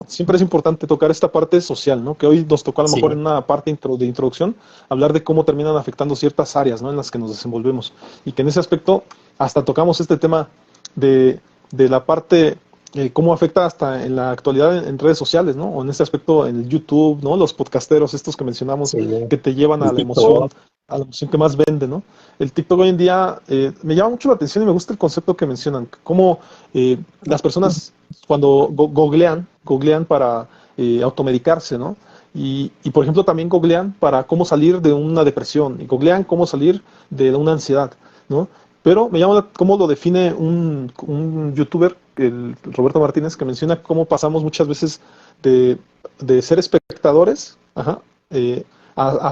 siempre es importante tocar esta parte social, ¿no? Que hoy nos tocó a lo mejor Sí, en una parte de introducción, hablar de cómo terminan afectando ciertas áreas, ¿no? En las que nos desenvolvemos. Y que en ese aspecto hasta tocamos este tema de, de la parte, cómo afecta hasta en la actualidad en redes sociales, ¿no? O en este aspecto en el YouTube, ¿no? Los podcasteros, estos que mencionamos, sí, que te llevan el TikTok, a la emoción que más vende, ¿no? El TikTok hoy en día me llama mucho la atención y me gusta el concepto que mencionan, cómo las personas cuando googlean para automedicarse, ¿no? Por ejemplo, también googlean para cómo salir de una depresión y googlean cómo salir de una ansiedad, ¿no? Pero me llama cómo lo define un youtuber, el Roberto Martínez, que menciona cómo pasamos muchas veces de, de ser espectadores, ajá, eh,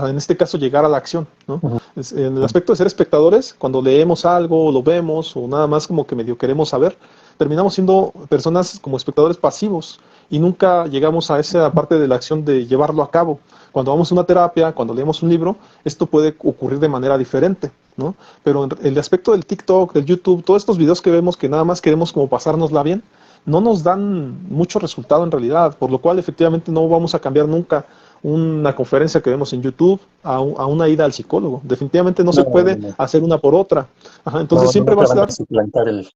en este caso llegar a la acción, ¿no? ujú, En el aspecto de ser espectadores, cuando leemos algo, o lo vemos, o nada más como que medio queremos saber, terminamos siendo personas como espectadores pasivos y nunca llegamos a esa parte de la acción de llevarlo a cabo. Cuando vamos a una terapia, cuando leemos un libro, esto puede ocurrir de manera diferente, ¿no? Pero en el aspecto del TikTok, del YouTube, todos estos videos que vemos que nada más queremos como pasárnosla bien, no nos dan mucho resultado en realidad, por lo cual efectivamente no vamos a cambiar nunca una conferencia que vemos en YouTube a una ida al psicólogo. Definitivamente no se no, no, puede no, hacer una por otra. Ajá, entonces no, no, siempre va a nunca van a estar. suplantar el...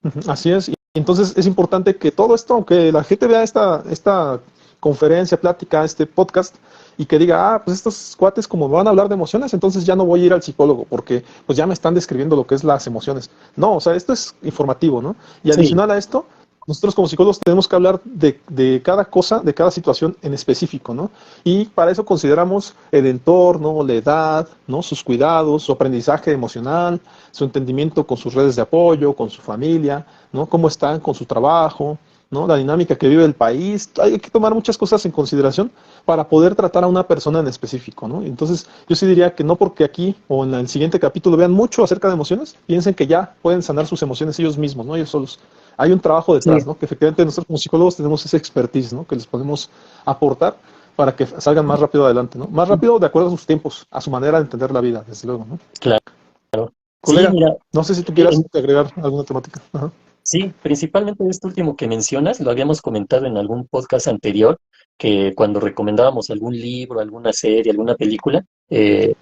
Ujú, así es. Y entonces es importante que todo esto, aunque la gente vea esta conferencia, plática, este podcast, y que diga, pues estos cuates como me van a hablar de emociones, entonces ya no voy a ir al psicólogo, porque pues ya me están describiendo lo que es las emociones. No, o sea, esto es informativo, ¿no? Y Sí, adicional a esto, nosotros como psicólogos tenemos que hablar de cada cosa, de cada situación en específico, ¿no? Y para eso consideramos el entorno, la edad, ¿no? Sus cuidados, su aprendizaje emocional, su entendimiento con sus redes de apoyo, con su familia, ¿no? Cómo están con su trabajo, ¿no? La dinámica que vive el país. Hay que tomar muchas cosas en consideración para poder tratar a una persona en específico, ¿no? Entonces, yo sí diría que no porque aquí o en el siguiente capítulo vean mucho acerca de emociones, piensen que ya pueden sanar sus emociones ellos mismos, ¿no? Ellos solos. Hay un trabajo detrás, sí, ¿no? Que efectivamente nosotros como psicólogos tenemos esa expertise, ¿no? Que les podemos aportar para que salgan más rápido adelante, ¿no? Más rápido de acuerdo a sus tiempos, a su manera de entender la vida, desde luego, ¿no? claro. Sí, Colega, mira, no sé si tú quieras en- agregar alguna temática. Ajá. sí, principalmente esto último que mencionas, lo habíamos comentado en algún podcast anterior, que cuando recomendábamos algún libro, alguna serie, alguna película, es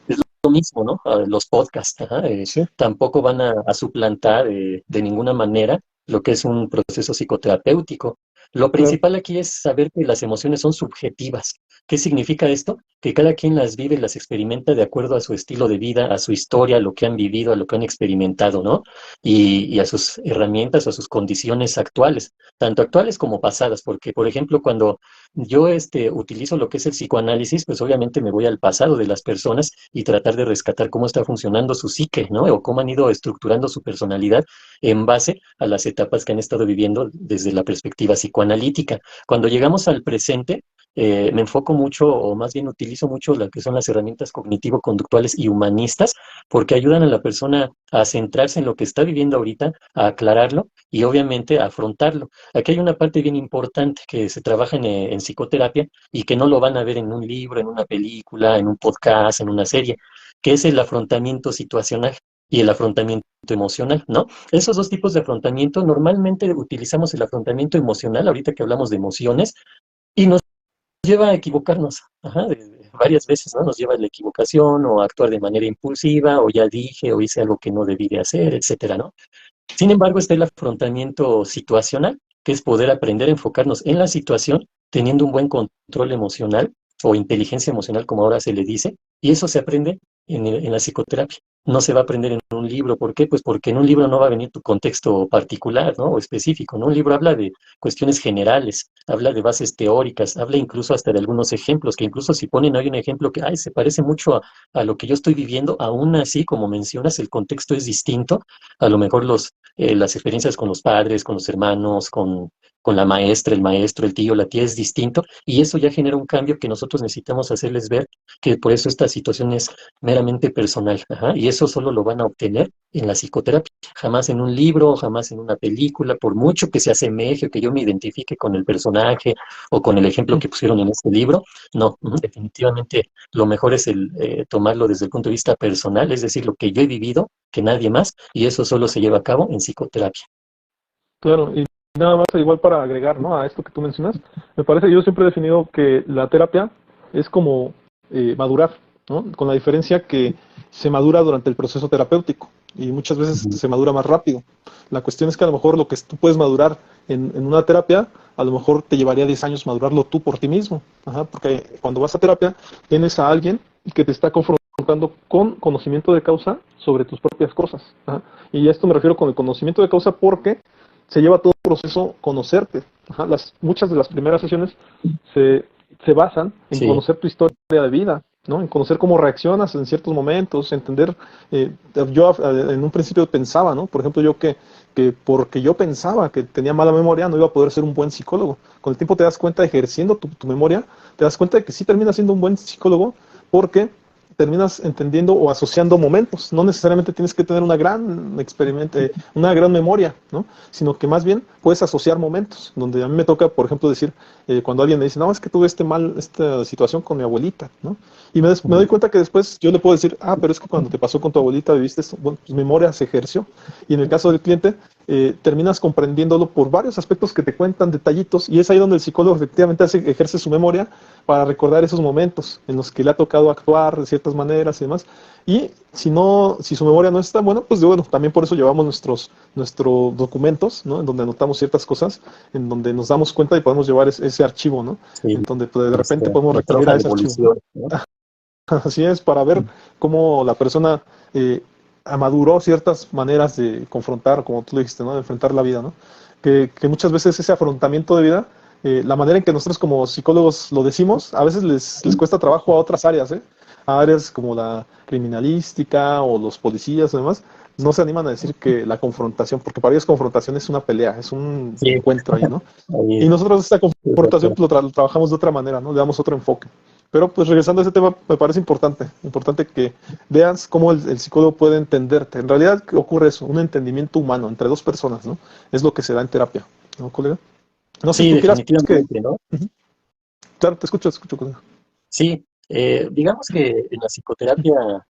lo mismo, ¿no? Los podcasts, ajá, Sí, tampoco van a suplantar de ninguna manera lo que es un proceso psicoterapéutico. Lo claro. principal aquí es saber que las emociones son subjetivas. ¿Qué significa esto? Que cada quien las vive y las experimenta de acuerdo a su estilo de vida, a su historia, a lo que han vivido, a lo que han experimentado, ¿no? Y a sus herramientas, a sus condiciones actuales, tanto actuales como pasadas, porque, por ejemplo, cuando yo utilizo lo que es el psicoanálisis, pues obviamente me voy al pasado de las personas y tratar de rescatar cómo está funcionando su psique, ¿no? O cómo han ido estructurando su personalidad en base a las etapas que han estado viviendo desde la perspectiva psicoanalítica. Cuando llegamos al presente, me enfoco mucho, o más bien utilizo mucho lo que son las herramientas cognitivo-conductuales y humanistas, porque ayudan a la persona a centrarse en lo que está viviendo ahorita, a aclararlo y obviamente a afrontarlo. Aquí hay una parte bien importante que se trabaja en psicoterapia y que no lo van a ver en un libro, en una película, en un podcast, en una serie, que es el afrontamiento situacional y el afrontamiento emocional, ¿no? Esos dos tipos de afrontamiento, normalmente utilizamos el afrontamiento emocional, ahorita que hablamos de emociones, y nos lleva a equivocarnos, ajá, varias veces, ¿no? Nos lleva a la equivocación o a actuar de manera impulsiva, o ya dije, o hice algo que no debí de hacer, etcétera, ¿no? Sin embargo, está el afrontamiento situacional, que es poder aprender a enfocarnos en la situación, teniendo un buen control emocional o inteligencia emocional, como ahora se le dice, y eso se aprende en la psicoterapia. No se va a aprender en un libro. ¿Por qué? Pues porque en un libro no va a venir tu contexto particular, ¿no? O específico, ¿no? Un libro habla de cuestiones generales, habla de bases teóricas, habla incluso hasta de algunos ejemplos, que incluso si ponen hoy un ejemplo que, ay, se parece mucho a lo que yo estoy viviendo, aún así, como mencionas, el contexto es distinto. A lo mejor las experiencias con los padres, con los hermanos, con la maestra, el maestro, el tío, la tía es distinto, y eso ya genera un cambio que nosotros necesitamos hacerles ver, que por eso esta situación es meramente personal, ajá, y eso solo lo van a obtener en la psicoterapia, jamás en un libro, jamás en una película, por mucho que se asemeje o que yo me identifique con el personaje o con el ejemplo que pusieron en este libro, no, definitivamente lo mejor es tomarlo desde el punto de vista personal, es decir, lo que yo he vivido, que nadie más, y eso solo se lleva a cabo en psicoterapia. Claro, y nada más igual para agregar, ¿no?, a esto que tú mencionas, me parece, yo siempre he definido que la terapia es como madurar, ¿no? Con la diferencia que se madura durante el proceso terapéutico y muchas veces Ujú. se madura más rápido. La cuestión es que a lo mejor lo que tú puedes madurar en una terapia, a lo mejor te llevaría 10 años madurarlo tú por ti mismo. Ajá, porque cuando vas a terapia, tienes a alguien que te está confrontando con conocimiento de causa sobre tus propias cosas. Ajá. Y a esto me refiero con el conocimiento de causa porque se lleva todo el proceso conocerte. Ajá. Muchas de las primeras sesiones se, se basan en Sí, conocer tu historia de vida, ¿no? En conocer cómo reaccionas en ciertos momentos, entender, eh, yo en un principio pensaba, ¿no? Por ejemplo, yo que porque yo pensaba que tenía mala memoria no iba a poder ser un buen psicólogo. Con el tiempo te das cuenta, ejerciendo tu memoria, te das cuenta de que sí terminas siendo un buen psicólogo porque terminas entendiendo o asociando momentos. No necesariamente tienes que tener una gran memoria, ¿no? Sino que más bien puedes asociar momentos, donde a mí me toca, por ejemplo, decir, cuando alguien me dice, no, es que tuve esta situación con mi abuelita, ¿no? Y me doy ujú, cuenta que después yo le puedo decir, pero es que cuando te pasó con tu abuelita viviste esto, bueno, pues memoria se ejerció. Y en el caso del cliente, terminas comprendiéndolo por varios aspectos que te cuentan, detallitos, y es ahí donde el psicólogo efectivamente ejerce su memoria para recordar esos momentos en los que le ha tocado actuar de ciertas maneras y demás. Y si no, si su memoria no está buena, pues bueno, también por eso llevamos nuestros documentos, ¿no? En donde anotamos ciertas cosas, en donde nos damos cuenta y podemos llevar ese archivo, ¿no? sí, En donde pues, de repente podemos nuestra recurrir hoja a de ese archivo, ¿no? evolución, ¿no? Así es, para ver cómo la persona amaduró ciertas maneras de confrontar, como tú lo dijiste, ¿no? De enfrentar la vida, ¿no? Que muchas veces ese afrontamiento de vida, la manera en que nosotros como psicólogos lo decimos, a veces les cuesta trabajo a otras áreas, ¿eh? A áreas como la criminalística o los policías y demás, no se animan a decir que la confrontación, porque para ellos confrontación es una pelea, es un Sí, encuentro ahí, ¿no? Y ahí, nosotros esta confrontación exacto. pues, lo trabajamos de otra manera, ¿no? Le damos otro enfoque. Pero pues regresando a ese tema, me parece importante que veas cómo el psicólogo puede entenderte. En realidad ¿qué ocurre eso? Un entendimiento humano entre dos personas, ¿no? Es lo que se da en terapia, ¿no, colega? No sé si Sí, tú quieras que... definitivamente, ¿no? Ujú. Claro, te escucho, colega. Sí, digamos que en la psicoterapia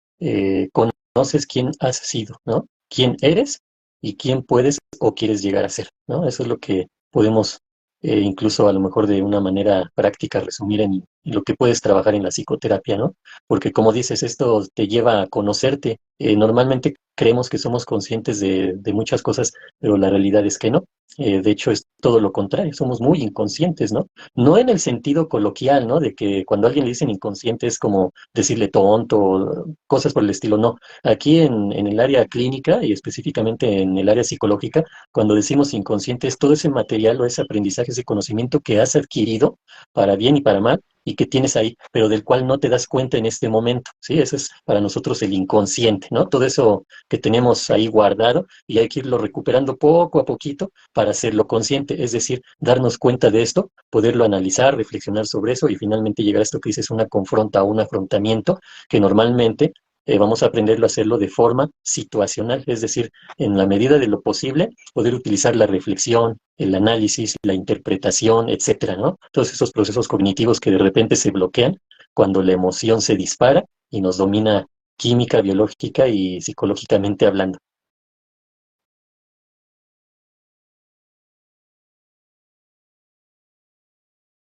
conoces quién has sido, ¿no? Quién eres y quién puedes o quieres llegar a ser, ¿no? Eso es lo que podemos incluso a lo mejor de una manera práctica resumir en lo que puedes trabajar en la psicoterapia, ¿no? Porque como dices, esto te lleva a conocerte. Normalmente creemos que somos conscientes de muchas cosas, pero la realidad es que no. De hecho, es todo lo contrario, somos muy inconscientes, ¿no? No en el sentido coloquial, ¿no? De que cuando a alguien le dicen inconsciente es como decirle tonto, cosas por el estilo, no. Aquí en el área clínica y específicamente en el área psicológica, cuando decimos inconsciente es todo ese material o ese aprendizaje, ese conocimiento que has adquirido para bien y para mal y que tienes ahí, pero del cual no te das cuenta en este momento, ¿sí? Eso es para nosotros el inconsciente, ¿no? Todo eso que tenemos ahí guardado y hay que irlo recuperando poco a poquito para hacerlo consciente, es decir, darnos cuenta de esto, poderlo analizar, reflexionar sobre eso y finalmente llegar a esto que dices una confronta o un afrontamiento que normalmente vamos a aprenderlo a hacerlo de forma situacional, es decir, en la medida de lo posible, poder utilizar la reflexión, el análisis, la interpretación, etcétera, ¿no? Todos esos procesos cognitivos que de repente se bloquean cuando la emoción se dispara y nos domina química, biológica y psicológicamente hablando.